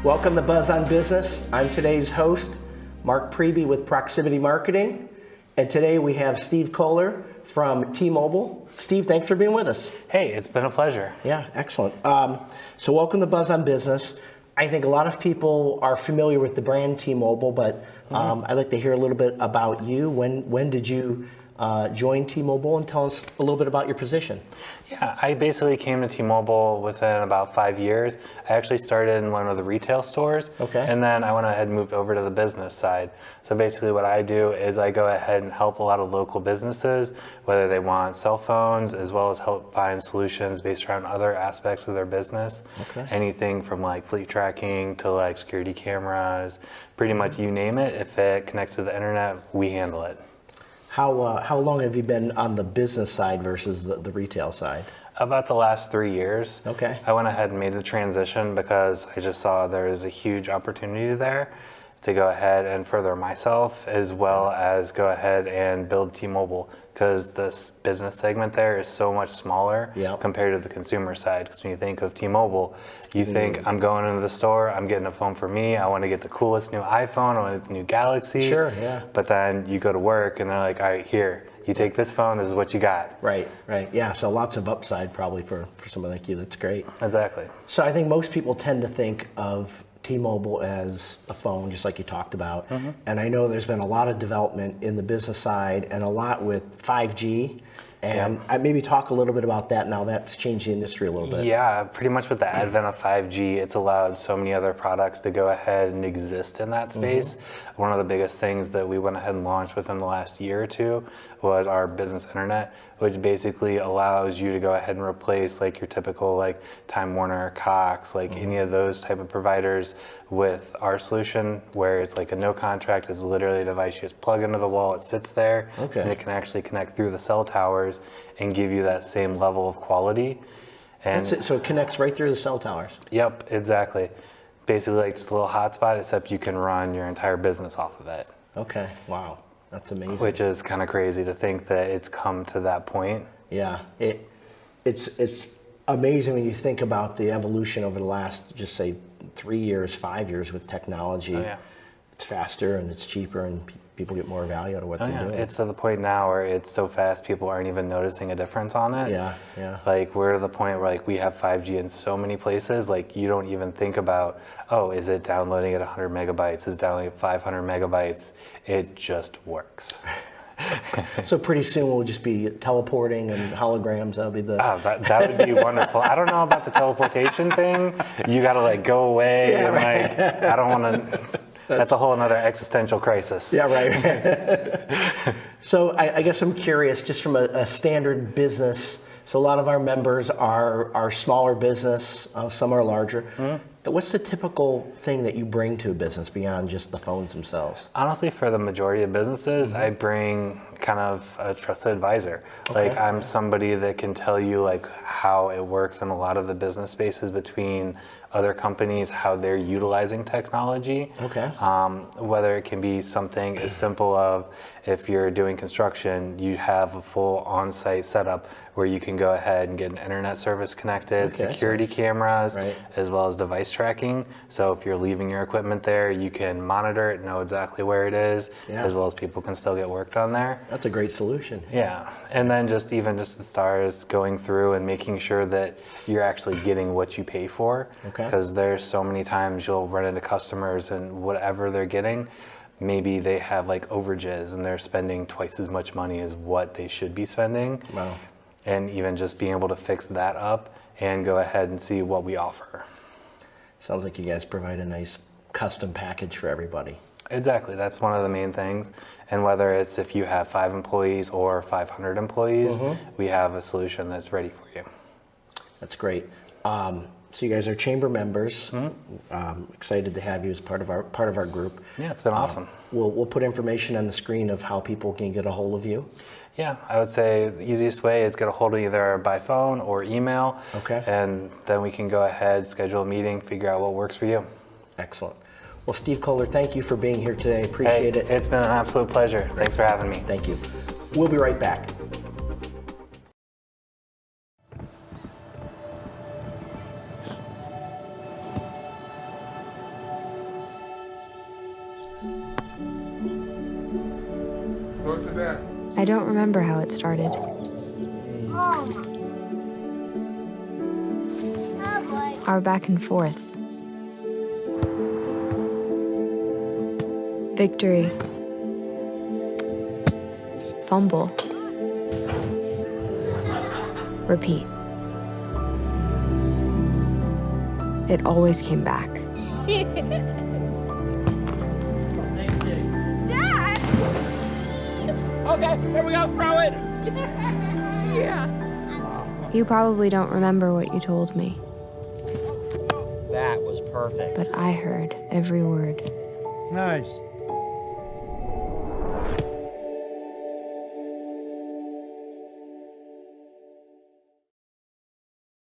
Welcome to Buzz on Business. I'm today's host, Mark Preby with Proximity Marketing. And today we have Steve Kollar from T-Mobile. Steve, thanks for being with us. Hey, it's been a pleasure. Yeah, excellent. So welcome to Buzz on Business. I think a lot of people are familiar with the brand T-Mobile, but I'd like to hear a little bit about you. When did you join T-Mobile, and tell us a little bit about your position? Yeah, I basically came to T-Mobile within about 5 years. I actually started in one of the retail stores, and then I went ahead and moved over to the business side. So basically what I do is I go ahead and help a lot of local businesses, whether they want cell phones, as well as help find solutions based around other aspects of their business. Anything from like fleet tracking to like security cameras, pretty much you name it. If it connects to the internet, we handle it. How long have you been on the business side versus the retail side? About the last 3 years. Okay. I went ahead and made the transition because I just saw there is a huge opportunity there to go ahead and further myself, as well as go ahead and build T-Mobile, because this business segment there is so much smaller compared to the consumer side. Because when you think of T-Mobile, you think, I'm going into the store, I'm getting a phone for me, I want to get the coolest new iPhone, I want the new Galaxy. Sure, yeah. But then you go to work and they're like, all right, here, you take this phone, this is what you got. Right. Yeah, so lots of upside probably for someone like you. That's great. Exactly. So I think most people tend to think of T-Mobile as a phone, just like you talked about. And I know there's been a lot of development in the business side and a lot with 5G. And I maybe talk a little bit about that now. That's changed the industry a little bit. Yeah, pretty much with the advent of 5G, it's allowed so many other products to go ahead and exist in that space. One of the biggest things that we went ahead and launched within the last year or two was our business internet, which basically allows you to go ahead and replace like your typical like Time Warner, Cox, like any of those type of providers with our solution, where it's like a no contract. It's literally a device you just plug into the wall, it sits there, and it can actually connect through the cell towers and give you that same level of quality. And so it connects right through the cell towers. Yep, exactly. Basically like just a little hotspot, except you can run your entire business off of it. Okay, wow, that's amazing. Which is kind of crazy to think that it's come to that point. Yeah, it's amazing when you think about the evolution over the last, just say, 3 years, 5 years with technology. It's faster and it's cheaper, and people get more value out of what they're doing. It's to the point now where it's so fast, people aren't even noticing a difference on it. Yeah. Like we're at the point where like we have 5G in so many places, like you don't even think about, oh, is it downloading at 100 megabytes? Is it downloading at 500 megabytes? It just works. So pretty soon we'll just be teleporting and holograms. That'll be the. Oh, that would be wonderful. I don't know about the teleportation thing. You got to like go away and like I don't want to. That's a whole another existential crisis. Yeah, right. So I guess I'm curious, just from a standard business. So a lot of our members are smaller business. Some are larger. What's the typical thing that you bring to a business beyond just the phones themselves? Honestly, for the majority of businesses, I bring kind of a trusted advisor. Like I'm somebody that can tell you like how it works in a lot of the business spaces between other companies, how they're utilizing technology. Whether it can be something as simple of if you're doing construction, you have a full on-site setup where you can go ahead and get an internet service connected, security cameras, as well as device tracking. So if you're leaving your equipment there, you can monitor it, know exactly where it is, as well as people can still get work done there. That's a great solution. Yeah, and then just as far as going through and making sure that you're actually getting what you pay for. Because there's so many times you'll run into customers and whatever they're getting, maybe they have like overages and they're spending twice as much money as what they should be spending. Wow. And even just being able to fix that up and go ahead and see what we offer. Sounds like you guys provide a nice custom package for everybody. Exactly, that's one of the main things. And whether it's if you have 5 employees or 500 employees, we have a solution that's ready for you. That's great. So you guys are chamber members. Excited to have you as part of our group. Yeah, it's been awesome. We'll put information on the screen of how people can get a hold of you. Yeah, I would say the easiest way is get a hold of either by phone or email. And then we can go ahead, schedule a meeting, figure out what works for you. Excellent. Well, Steve Kollar, thank you for being here today. Appreciate it. It's been an absolute pleasure. Thanks for having me. Thank you. We'll be right back. Go to that. I don't remember how it started. Our back and forth. Victory. Fumble. Repeat. It always came back. Dad! Okay, here we go, throw it. Yeah. You probably don't remember what you told me, That was perfect. but I heard every word. Nice.